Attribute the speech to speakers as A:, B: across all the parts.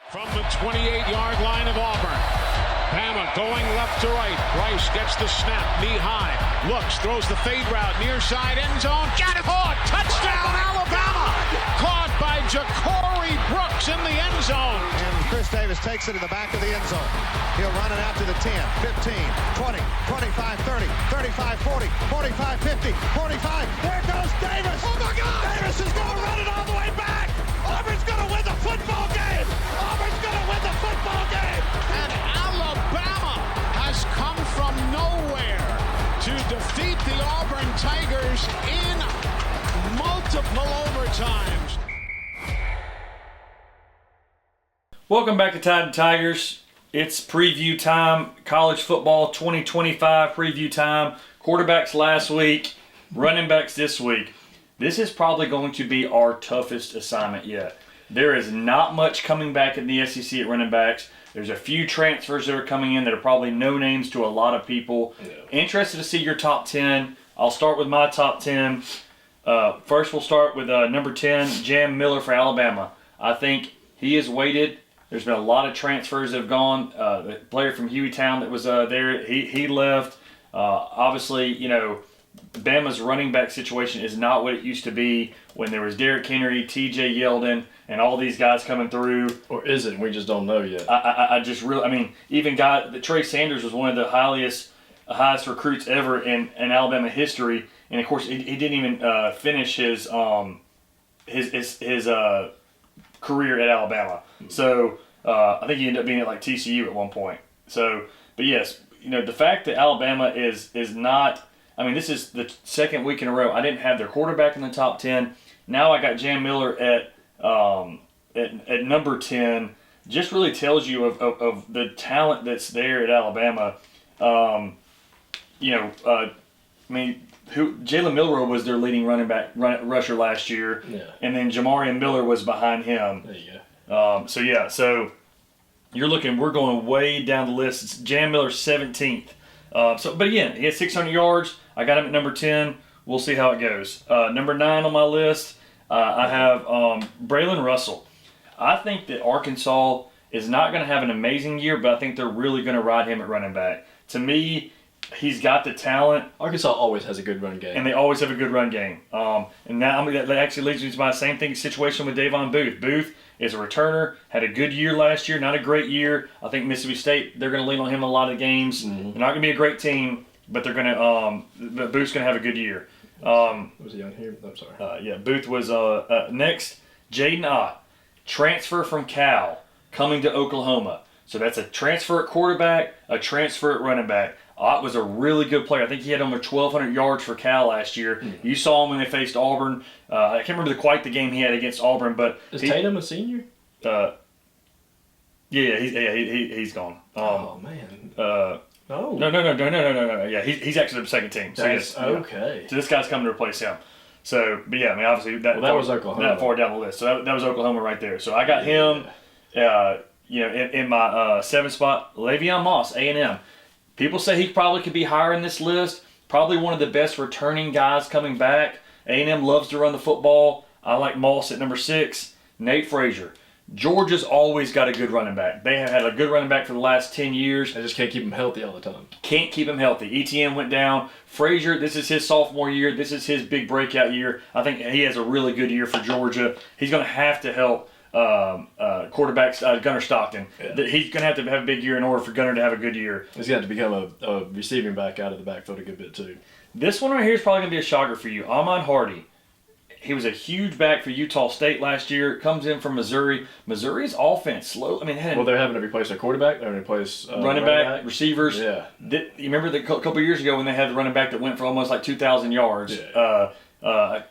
A: From the 28-yard line of Auburn. Bama going left to right. Bryce gets the snap, knee high. Looks, throws the fade route, near side end zone. Got it! Caught! Touchdown, Alabama! Caught by Ja'Cory Brooks in the end zone.
B: And Chris Davis takes it in the back of the end zone. He'll run it out to the 10, 15, 20, 25, 30, 35, 40, 45, 50, 45. There goes Davis! Oh my God! Davis is going to run it all the way back! Auburn's going to win the football game! Auburn's going to win the football game!
A: And Alabama has come from nowhere to defeat the Auburn Tigers in multiple overtimes.
C: Welcome back to Tide and Tigers. It's preview time, college football 2025 preview time. Quarterbacks last week, running backs this week. This is probably going to be our toughest assignment yet. There is not much coming back in the SEC at running backs. There's a few transfers that are coming in that are probably no names to a lot of people. Yeah. Interested to see your top 10. I'll start with my top 10. First, we'll start with number 10, Jam Miller for Alabama. I think he is weighted. There's been a lot of transfers that have gone. The player from Hueytown that was there, he left. Obviously, you know, Bama's running back situation is not what it used to be when there was Derrick Henry, T.J. Yeldon, and all these guys coming through.
D: Or is it? We just don't know yet.
C: Even Trey Sanders was one of the highest recruits ever in Alabama history, and of course he didn't even finish his career at Alabama. So I think he ended up being at like TCU at one point. So, but yes, you know, the fact that Alabama is not. I mean, this is the second week in a row. I didn't have their quarterback in the top 10. Now I got Jam Miller at number 10. Just really tells you of the talent that's there at Alabama. Jalen Milroe was their leading rusher last year.
D: Yeah.
C: And then Jamarian Miller was behind him.
D: There you go.
C: So we're going way down the list. It's Jam Miller 17th. But again, he had 600 yards. I got him at number 10. We'll see how it goes. Number 9 on my list, I have Braylon Russell. I think that Arkansas is not going to have an amazing year, but I think they're really going to ride him at running back. To me, he's got the talent.
D: Arkansas always has a good run game.
C: And they always have a good run game. That actually leads me to my same situation with Davon Booth. Booth is a returner, had a good year last year, not a great year. I think Mississippi State, they're going to lean on him in a lot of games. Mm-hmm. They're not going to be a great team, but they're going to. But Booth's going to have a good year.
D: Was he on here? I'm sorry.
C: Booth was next. Jaden Ott, transfer from Cal, coming to Oklahoma. So that's a transfer at quarterback, a transfer at running back. Ott was a really good player. I think he had over 1,200 yards for Cal last year. Mm-hmm. You saw him when they faced Auburn. I can't remember quite the game he had against Auburn, but
D: is Tatum a senior?
C: He's gone.
D: Oh man.
C: No. Yeah, he's actually the second team. So
D: that's okay.
C: So this guy's coming to replace him. So, but yeah, I mean, obviously that
D: was Oklahoma.
C: That far down the list. So that was Oklahoma right there. So I got him. In my 7th spot, Le'Veon Moss, A&M. People say he probably could be higher in this list. Probably one of the best returning guys coming back. A&M loves to run the football. I like Moss at number 6. Nate Frazier. Georgia's always got a good running back. They have had a good running back for the last 10 years.
D: They just can't keep him healthy all the time.
C: Can't keep him healthy. ETN went down. Frazier, this is his sophomore year. This is his big breakout year. I think he has a really good year for Georgia. He's going to have to help quarterbacks, Gunnar Stockton. Yeah. He's going to have a big year in order for Gunnar to have a good year.
D: He's got to become a receiving back out of the backfield a good bit too.
C: This one right here is probably going to be a shocker for you. Ahmad Hardy. He was a huge back for Utah State last year. Comes in from Missouri. Missouri's offense slow. They're
D: having to replace their quarterback. They're having to replace
C: running back, receivers.
D: Yeah.
C: You remember a couple of years ago when they had the running back that went for almost like 2,000 yards.
D: Yeah.
C: I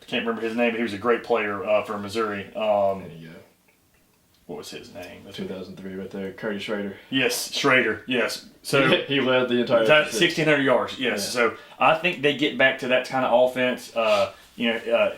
C: can't remember his name, but he was a great player for Missouri.
D: There you go.
C: What was his name?
D: 2003 right there. Curtis Schrader.
C: Yes, Schrader. Yes. So
D: he led the entire
C: 1,600 yards. Yes. Yeah. So I think they get back to that kind of offense.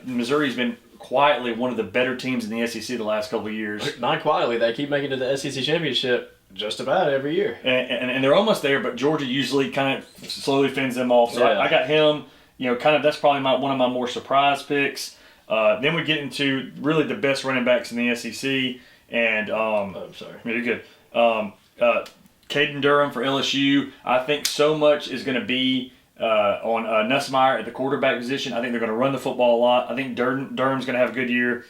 C: Missouri's been quietly one of the better teams in the SEC the last couple of years.
D: Not quietly. They keep making it to the SEC championship just about every year.
C: And they're almost there, but Georgia usually kind of slowly fends them off. So
D: yeah.
C: I got him. That's probably one of my more surprise picks. Then we get into really the best running backs in the SEC. And
D: I'm sorry.
C: you're good. Caden Durham for LSU. I think so much is going to be on Nussmeier at the quarterback position. I think they're going to run the football a lot. I think Durham's going to have a good year.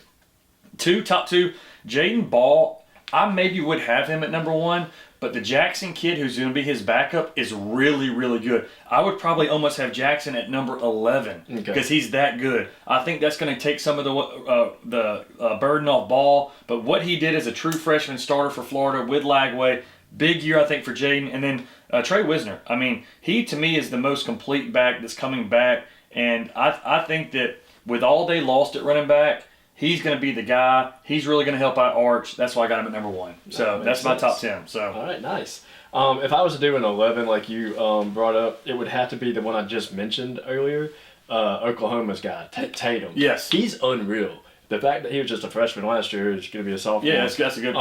C: Top two, Jaden Ball. I maybe would have him at number 1, but the Jackson kid who's going to be his backup is really, really good. I would probably almost have Jackson at number 11 because he's that good. I think that's going to take some of the burden off Ball, but what he did as a true freshman starter for Florida with Lagway, big year I think for Jaden. And then Trey Wisner. I mean, he to me is the most complete back that's coming back, and I think that with all they lost at running back, he's going to be the guy. He's really going to help out Arch. That's why I got him at number 1. So that's my top 10. So
D: all right, nice. If I was to do an 11 like you brought up, it would have to be the one I just mentioned earlier, Oklahoma's guy, Tatum.
C: Yes.
D: He's unreal. The fact that he was just a freshman last year is going to be a sophomore.
C: yeah, that's a good.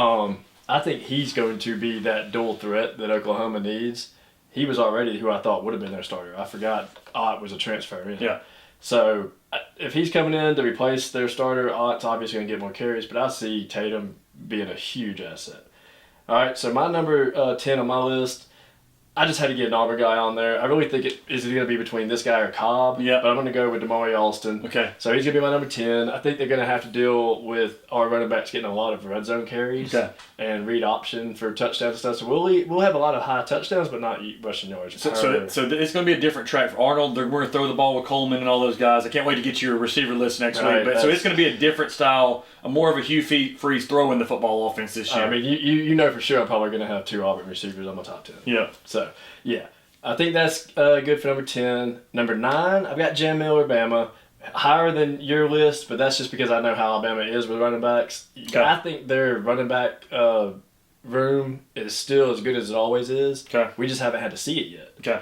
D: I think he's going to be that dual threat that Oklahoma needs. He was already who I thought would have been their starter. I forgot Ott was a transfer in.
C: Yeah.
D: So if he's coming in to replace their starter, Ott's obviously going to get more carries, but I see Tatum being a huge asset. All right, so my number 10 on my list, I just had to get an Auburn guy on there. I really think it is going to be between this guy or Cobb,
C: yeah.
D: But I'm going to go with Damari Alston.
C: Okay.
D: So he's going to be my number 10. I think they're going to have to deal with our running backs getting a lot of red zone carries and read option for touchdowns and stuff. So we'll have a lot of high touchdowns, but not rushing yards.
C: So it's going to be a different track for Arnold. We're going to throw the ball with Coleman and all those guys. I can't wait to get your receiver list next week. But so it's going to be a different style, more of a Hugh Freeze throwing the football offense this year.
D: I mean, you know for sure I'm probably going to have 2 Auburn receivers on my top 10.
C: Yeah.
D: So, yeah. I think that's good for number 10. Number 9, I've got Jam Miller, Bama. Higher than your list, but that's just because I know how Alabama is with running backs.
C: Okay.
D: I think their running back room is still as good as it always is.
C: Okay.
D: We just haven't had to see it yet.
C: Okay.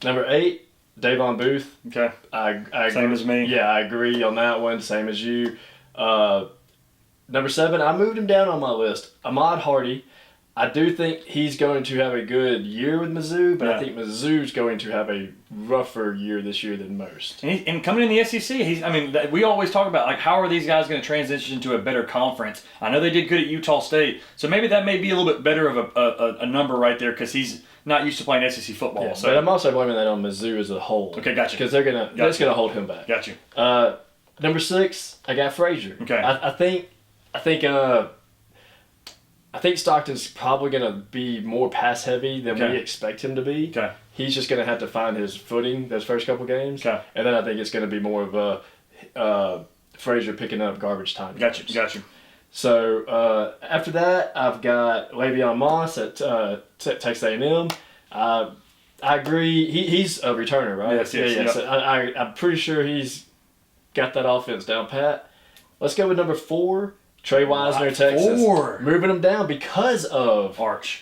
D: Number 8, Davon Booth.
C: Okay.
D: I
C: Same
D: agree.
C: as me.
D: Yeah, I agree on that one. Same as you. Number 7, I moved him down on my list. Ahmad Hardy. I do think he's going to have a good year with Mizzou, but I think Mizzou's going to have a rougher year this year than most.
C: And coming in the SEC, we always talk about, like, how are these guys going to transition into a better conference? I know they did good at Utah State, so maybe that may be a little bit better of a number right there because he's not used to playing SEC football.
D: Yeah,
C: so.
D: But I'm also blaming that on Mizzou as a whole.
C: Okay, gotcha.
D: Because that's going to hold him back.
C: Got you.
D: Number 6, I got Frazier.
C: Okay.
D: I think Stockton's probably going to be more pass heavy than we expect him to be.
C: Okay.
D: He's just going to have to find his footing those first couple games.
C: Okay.
D: And then I think it's going to be more of a Frazier picking up garbage time.
C: Got you.
D: So after that, I've got Le'Veon Moss at Texas A&M. I agree. He's a returner, right?
C: Yes.
D: Yeah. So I'm pretty sure he's got that offense down pat. Let's go with number 4. Trey Wisner, Texas.
C: 4.
D: Moving him down because of
C: Arch.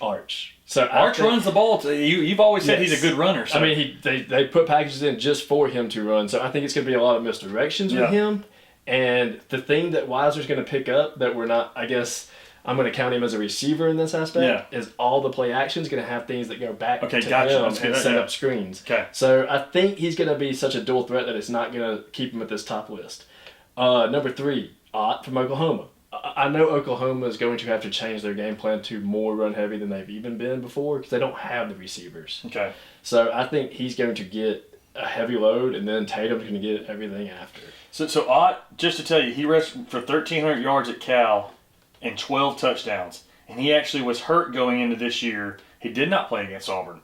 D: So
C: Arch runs the ball. You've always said he's a good runner. So.
D: I mean, they put packages in just for him to run. So I think it's going to be a lot of misdirections with him. And the thing that Wisner's going to pick up that we're not, I guess, I'm going to count him as a receiver in this aspect, is all the play action's going to have things that go back to him and set up screens.
C: Okay.
D: So I think he's going to be such a dual threat that it's not going to keep him at this top list. Number 3, Ott from Oklahoma. I know Oklahoma is going to have to change their game plan to more run heavy than they've even been before because they don't have the receivers.
C: Okay.
D: So I think he's going to get a heavy load, and then Tatum's going to get everything after.
C: So Ott, just to tell you, he rushed for 1,300 yards at Cal and 12 touchdowns. And he actually was hurt going into this year. He did not play against Auburn.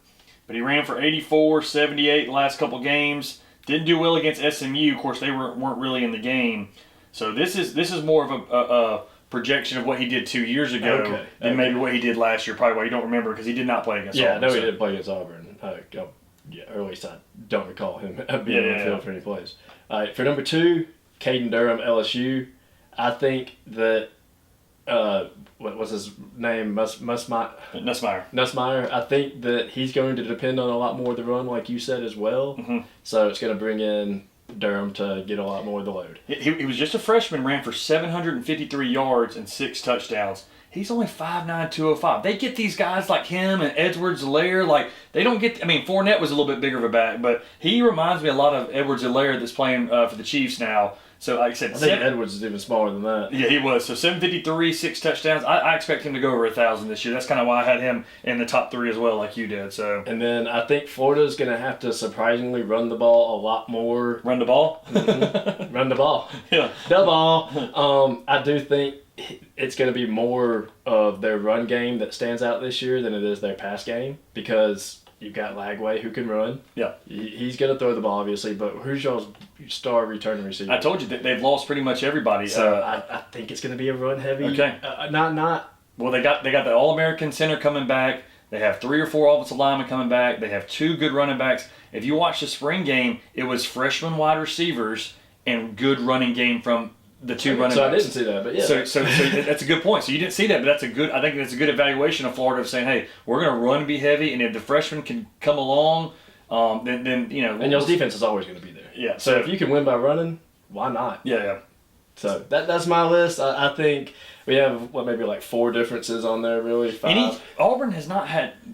C: But he ran for 84, 78 the last couple games. Didn't do well against SMU. Of course, they weren't really in the game. So this is more of a projection of what he did 2 years ago than maybe what he did last year. Probably why you don't remember because he did not play against Auburn.
D: Yeah, I know he didn't play against Auburn. Or at least I don't recall him being on the field for any plays. All right, for number 2, Caden Durham, LSU. I think that what was his name?
C: Nussmeier.
D: Nussmeier. I think that he's going to depend on a lot more of the run, like you said as well.
C: Mm-hmm.
D: So it's going to bring in Durham to get a lot more of the load.
C: He was just a freshman, ran for 753 yards and 6 touchdowns. He's only 5'9", 205. They get these guys like him and Edwards-Helaire. Like, they don't get... I mean, Fournette was a little bit bigger of a back, but he reminds me a lot of Edwards-Helaire that's playing for the Chiefs now. So, like I said,
D: I think Edwards is even smaller than that.
C: Yeah, he was. So 753, 6 touchdowns. I expect him to go over 1,000 this year. That's kind of why I had him in the top 3 as well, like you did. So.
D: And then I think Florida's going to have to surprisingly run the ball a lot more.
C: Run the ball?
D: Mm-hmm. Run the ball.
C: Yeah.
D: The ball. I do think it's going to be more of their run game that stands out this year than it is their pass game, because you've got Lagway who can run.
C: Yeah.
D: He's going to throw the ball, obviously, but who's y'all's star returning receiver?
C: I told you that they've lost pretty much everybody.
D: So I think it's going to be a run heavy.
C: Okay.
D: Not.
C: Well, they got the All-American center coming back. They have 3 or 4 offensive linemen coming back. They have 2 good running backs. If you watch the spring game, it was freshman wide receivers and good running game from the 2 running backs.
D: So I didn't see that, but yeah.
C: So that's a good point. So you didn't see that, but I think that's a good evaluation of Florida of saying, hey, we're going to run and be heavy, and if the freshmen can come along, then you know.
D: And y'all's defense is always going to be there.
C: Yeah.
D: So if you can win by running, why not?
C: Yeah.
D: So that's my list. I think we have maybe like 4 differences on there, really. 5.
C: Auburn has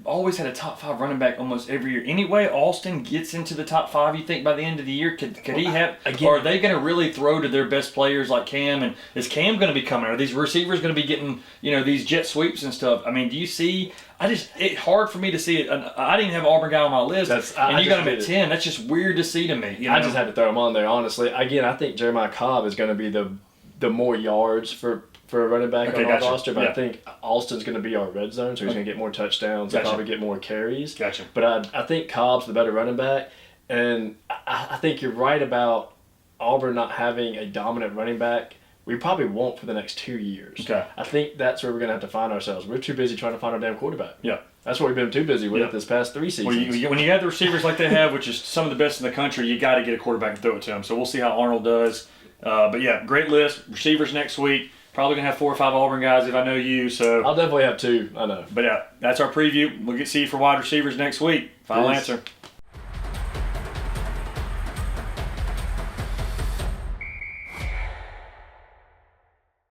C: always had a top 5 running back almost every year. Anyway, Austin gets into the top 5. You think by the end of the year could he have? Again, or are they going to really throw to their best players like Cam? And is Cam going to be coming? Are these receivers going to be getting these jet sweeps and stuff? I mean, do you see? It's hard for me to see it. I didn't have Auburn guy on my list, and you got him at 10. That's just weird to see to me.
D: I just had to throw him on there, honestly. Again, I think Jeremiah Cobb is going to be the more yards for a running back on our roster, but I think Austin's going to be our red zone, so he's going to get more touchdowns and probably get more carries.
C: Gotcha.
D: But I think Cobb's the better running back, and I think you're right about Auburn not having a dominant running back. We probably won't for the next 2 years.
C: Okay.
D: I think that's where we're going to have to find ourselves. We're too busy trying to find our damn quarterback.
C: Yeah.
D: That's what we've been too busy with this past 3 seasons.
C: Well, when you have the receivers like they have, which is some of the best in the country, you got to get a quarterback and throw it to them. So we'll see how Arnold does. But yeah, great list. Receivers next week. Probably going to have 4 or 5 Auburn guys if I know you. So
D: I'll definitely have 2. I know.
C: But yeah, that's our preview. We'll see you for wide receivers next week. Final answer.